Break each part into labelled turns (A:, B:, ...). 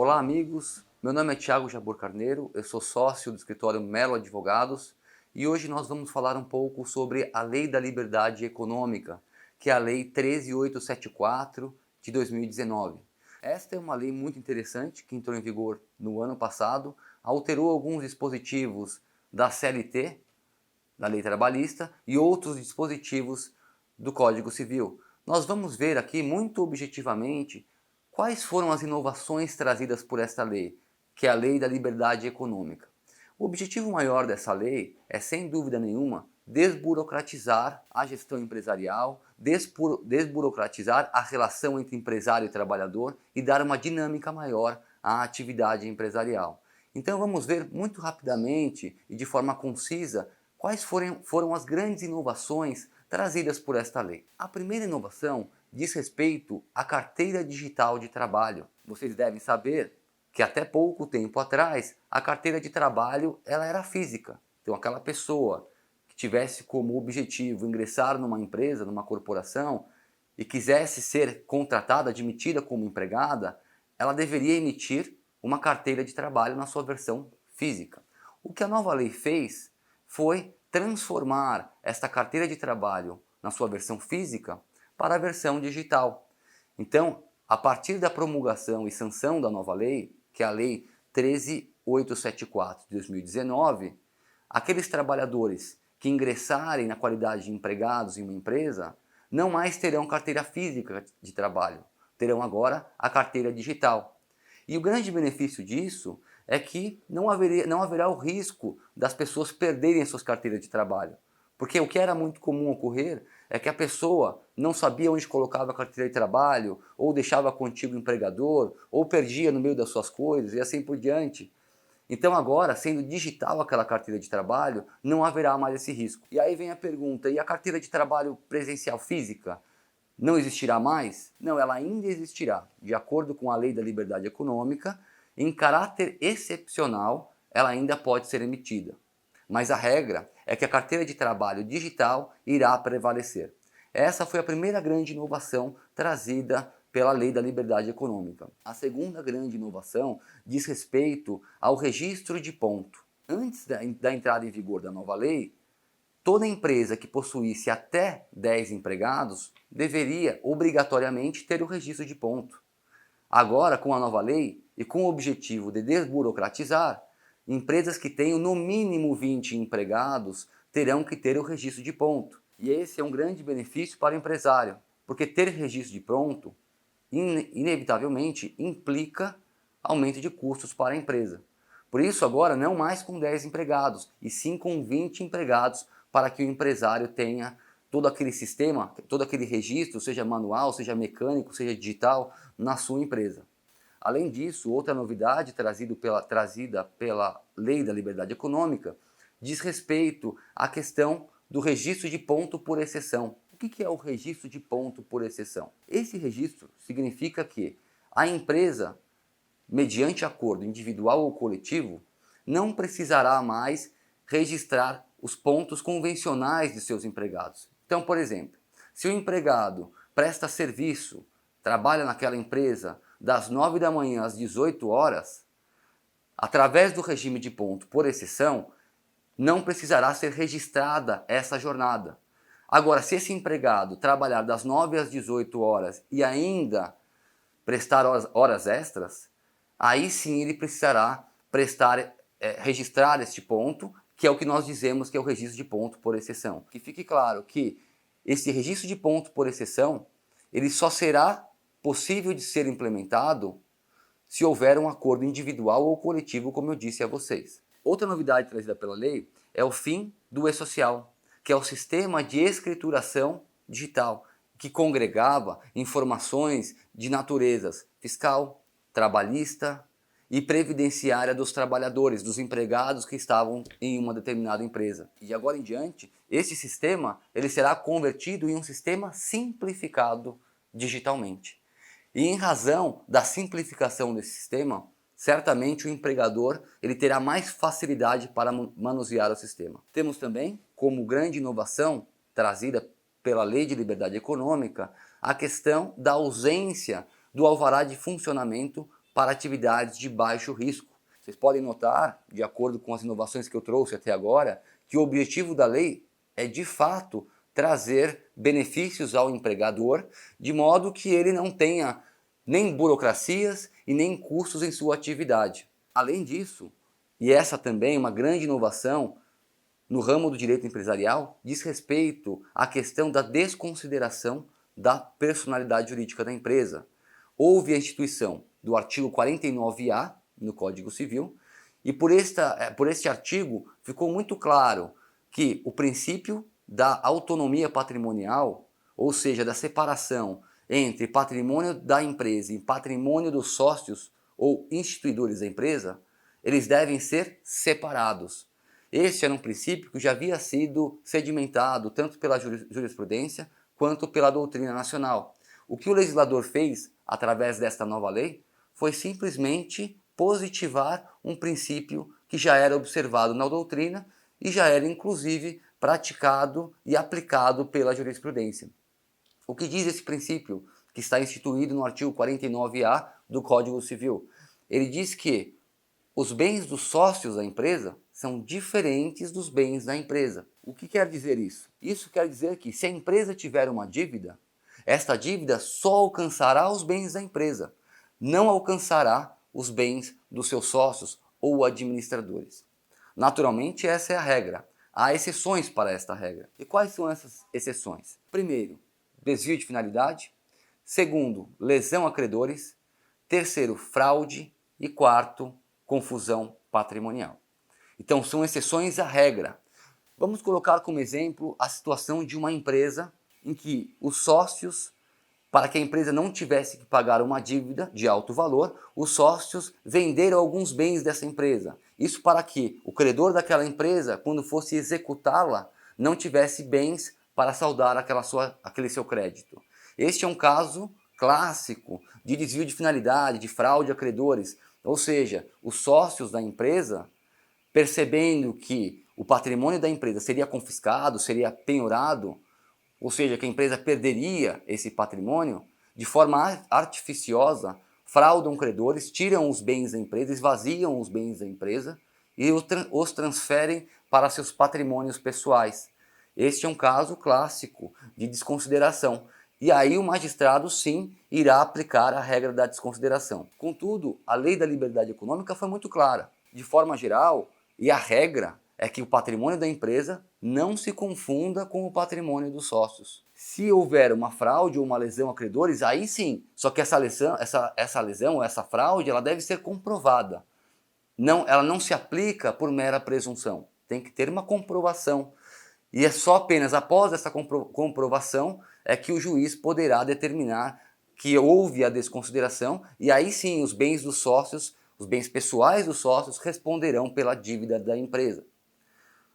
A: Olá amigos, meu nome é Thiago Jabor Carneiro, eu sou sócio do escritório Melo Advogados e hoje nós vamos falar um pouco sobre a Lei da Liberdade Econômica, que é a Lei 13.874 de 2019. Esta é uma lei muito interessante que entrou em vigor no ano passado, alterou alguns dispositivos da CLT, da Lei Trabalhista, e outros dispositivos do Código Civil. Nós vamos ver aqui muito objetivamente quais foram as inovações trazidas por esta lei, que é a Lei da Liberdade Econômica. O objetivo maior dessa lei é, sem dúvida nenhuma, desburocratizar a gestão empresarial, desburocratizar a relação entre empresário e trabalhador e dar uma dinâmica maior à atividade empresarial. Então vamos ver muito rapidamente e de forma concisa quais foram as grandes inovações trazidas por esta lei. A primeira inovação diz respeito à carteira digital de trabalho. Vocês devem saber que até pouco tempo atrás a carteira de trabalho ela era física. Então aquela pessoa que tivesse como objetivo ingressar numa empresa, numa corporação e quisesse ser contratada, admitida como empregada, ela deveria emitir uma carteira de trabalho na sua versão física. O que a nova lei fez foi transformar esta carteira de trabalho na sua versão física para a versão digital. Então, a partir da promulgação e sanção da nova lei, que é a Lei 13.874 de 2019, aqueles trabalhadores que ingressarem na qualidade de empregados em uma empresa não mais terão carteira física de trabalho, terão agora a carteira digital. E o grande benefício disso é que não haverá o risco das pessoas perderem suas carteiras de trabalho. Porque o que era muito comum ocorrer é que a pessoa não sabia onde colocava a carteira de trabalho, ou deixava contigo o empregador, ou perdia no meio das suas coisas e assim por diante. Então agora, sendo digital aquela carteira de trabalho, não haverá mais esse risco. E aí vem a pergunta, e a carteira de trabalho presencial física? Não existirá mais? Não, ela ainda existirá. De acordo com a Lei da Liberdade Econômica, em caráter excepcional, ela ainda pode ser emitida. Mas a regra é que a carteira de trabalho digital irá prevalecer. Essa foi a primeira grande inovação trazida pela Lei da Liberdade Econômica. A segunda grande inovação diz respeito ao registro de ponto. Antes da entrada em vigor da nova lei, toda empresa que possuísse até 10 empregados deveria obrigatoriamente ter o registro de ponto. Agora, com a nova lei e com o objetivo de desburocratizar, empresas que tenham no mínimo 20 empregados terão que ter o registro de ponto. E esse é um grande benefício para o empresário, porque ter registro de ponto inevitavelmente implica aumento de custos para a empresa. Por isso agora não mais com 10 empregados, e sim com 20 empregados, para que o empresário tenha todo aquele sistema, todo aquele registro, seja manual, seja mecânico, seja digital, na sua empresa. Além disso, outra novidade trazida pela Lei da Liberdade Econômica diz respeito à questão do registro de ponto por exceção. O que é o registro de ponto por exceção? Esse registro significa que a empresa, mediante acordo individual ou coletivo, não precisará mais registrar os pontos convencionais de seus empregados. Então, por exemplo, se o empregado presta serviço, trabalha naquela empresa das 9 da manhã às 18 horas, através do regime de ponto por exceção, não precisará ser registrada essa jornada. Agora, se esse empregado trabalhar das 9 às 18 horas e ainda prestar horas extras, aí sim ele precisará registrar este ponto, que é o que nós dizemos que é o registro de ponto por exceção. Que fique claro que esse registro de ponto por exceção, ele só será possível de ser implementado se houver um acordo individual ou coletivo, como eu disse a vocês. Outra novidade trazida pela lei é o fim do e-social, que é o sistema de escrituração digital, que congregava informações de naturezas fiscal, trabalhista e previdenciária dos trabalhadores, dos empregados que estavam em uma determinada empresa. E de agora em diante, esse sistema ele será convertido em um sistema simplificado digitalmente. E em razão da simplificação desse sistema, certamente o empregador ele terá mais facilidade para manusear o sistema. Temos também, como grande inovação trazida pela Lei de Liberdade Econômica, a questão da ausência do alvará de funcionamento para atividades de baixo risco. Vocês podem notar, de acordo com as inovações que eu trouxe até agora, que o objetivo da lei é de fato trazer benefícios ao empregador, de modo que ele não tenha nem burocracias e nem custos em sua atividade. Além disso, e essa também é uma grande inovação no ramo do direito empresarial, diz respeito à questão da desconsideração da personalidade jurídica da empresa. Houve a instituição do artigo 49A no Código Civil e por este artigo ficou muito claro que o princípio da autonomia patrimonial, ou seja, da separação entre patrimônio da empresa e patrimônio dos sócios ou instituidores da empresa, eles devem ser separados. Este era um princípio que já havia sido sedimentado tanto pela jurisprudência quanto pela doutrina nacional. O que o legislador fez através desta nova lei foi simplesmente positivar um princípio que já era observado na doutrina e já era inclusive praticado e aplicado pela jurisprudência. O que diz esse princípio que está instituído no artigo 49A do Código Civil? Ele diz que os bens dos sócios da empresa são diferentes dos bens da empresa. O que quer dizer isso? Isso quer dizer que se a empresa tiver uma dívida, esta dívida só alcançará os bens da empresa, não alcançará os bens dos seus sócios ou administradores. Naturalmente, essa é a regra. Há exceções para esta regra. E quais são essas exceções? Primeiro, desvio de finalidade. Segundo, lesão a credores. Terceiro, fraude. E quarto, confusão patrimonial. Então, são exceções à regra. Vamos colocar como exemplo a situação de uma empresa em que os sócios, para que a empresa não tivesse que pagar uma dívida de alto valor, os sócios venderam alguns bens dessa empresa. Isso para que o credor daquela empresa, quando fosse executá-la, não tivesse bens para saldar aquele seu crédito. Este é um caso clássico de desvio de finalidade, de fraude a credores. Ou seja, os sócios da empresa, percebendo que o patrimônio da empresa seria confiscado, seria penhorado, ou seja, que a empresa perderia esse patrimônio, de forma artificiosa, fraudam credores, tiram os bens da empresa, esvaziam os bens da empresa e os transferem para seus patrimônios pessoais. Este é um caso clássico de desconsideração. E aí o magistrado, sim, irá aplicar a regra da desconsideração. Contudo, a lei da liberdade econômica foi muito clara. De forma geral, e a regra é que o patrimônio da empresa não se confunda com o patrimônio dos sócios. Se houver uma fraude ou uma lesão a credores, aí sim. Só que essa lesão, essa fraude, ela deve ser comprovada. Ela não se aplica por mera presunção. Tem que ter uma comprovação. E é só apenas após essa comprovação é que o juiz poderá determinar que houve a desconsideração e aí sim os bens dos sócios, os bens pessoais dos sócios responderão pela dívida da empresa.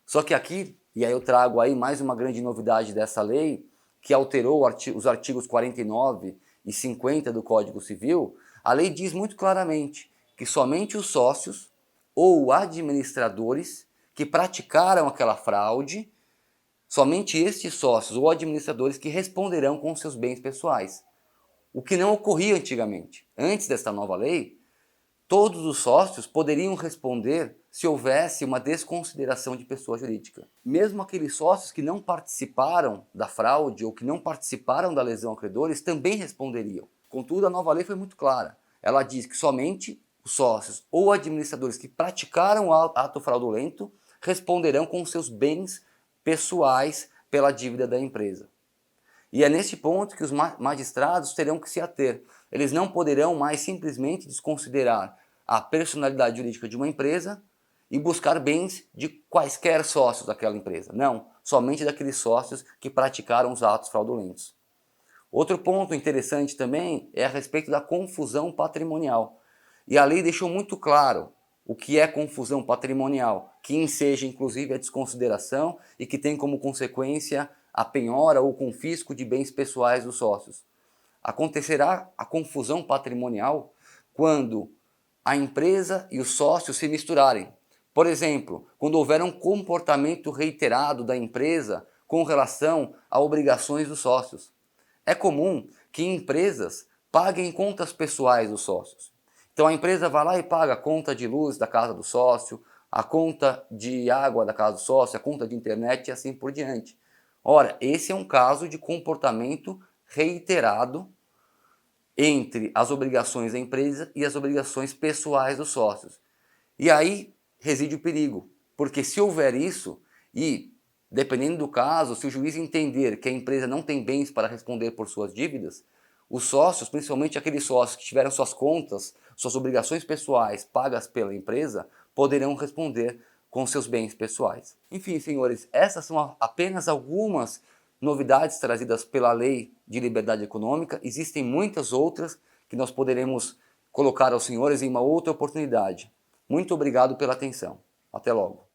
A: Só que aqui, e aí eu trago aí mais uma grande novidade dessa lei, que alterou os artigos 49 e 50 do Código Civil, a lei diz muito claramente que somente os sócios ou administradores que praticaram aquela fraude, somente estes sócios ou administradores que responderão com seus bens pessoais. O que não ocorria antigamente. Antes desta nova lei, todos os sócios poderiam responder se houvesse uma desconsideração de pessoa jurídica. Mesmo aqueles sócios que não participaram da fraude ou que não participaram da lesão a credores também responderiam. Contudo, a nova lei foi muito clara. Ela diz que somente os sócios ou administradores que praticaram o ato fraudulento responderão com seus bens pessoais pela dívida da empresa. E é neste ponto que os magistrados terão que se ater. Eles não poderão mais simplesmente desconsiderar a personalidade jurídica de uma empresa e buscar bens de quaisquer sócios daquela empresa. Não, somente daqueles sócios que praticaram os atos fraudulentos. Outro ponto interessante também é a respeito da confusão patrimonial. E a lei deixou muito claro o que é confusão patrimonial, que enseja inclusive a desconsideração e que tem como consequência a penhora ou confisco de bens pessoais dos sócios. Acontecerá a confusão patrimonial quando a empresa e os sócios se misturarem. Por exemplo, quando houver um comportamento reiterado da empresa com relação a obrigações dos sócios. É comum que empresas paguem contas pessoais dos sócios. Então a empresa vai lá e paga a conta de luz da casa do sócio, a conta de água da casa do sócio, a conta de internet e assim por diante. Ora, esse é um caso de comportamento reiterado entre as obrigações da empresa e as obrigações pessoais dos sócios. E aí reside o perigo, porque se houver isso e, dependendo do caso, se o juiz entender que a empresa não tem bens para responder por suas dívidas, os sócios, principalmente aqueles sócios que tiveram suas contas, suas obrigações pessoais pagas pela empresa, poderão responder com seus bens pessoais. Enfim, senhores, essas são apenas algumas novidades trazidas pela Lei de Liberdade Econômica. Existem muitas outras que nós poderemos colocar aos senhores em uma outra oportunidade. Muito obrigado pela atenção. Até logo.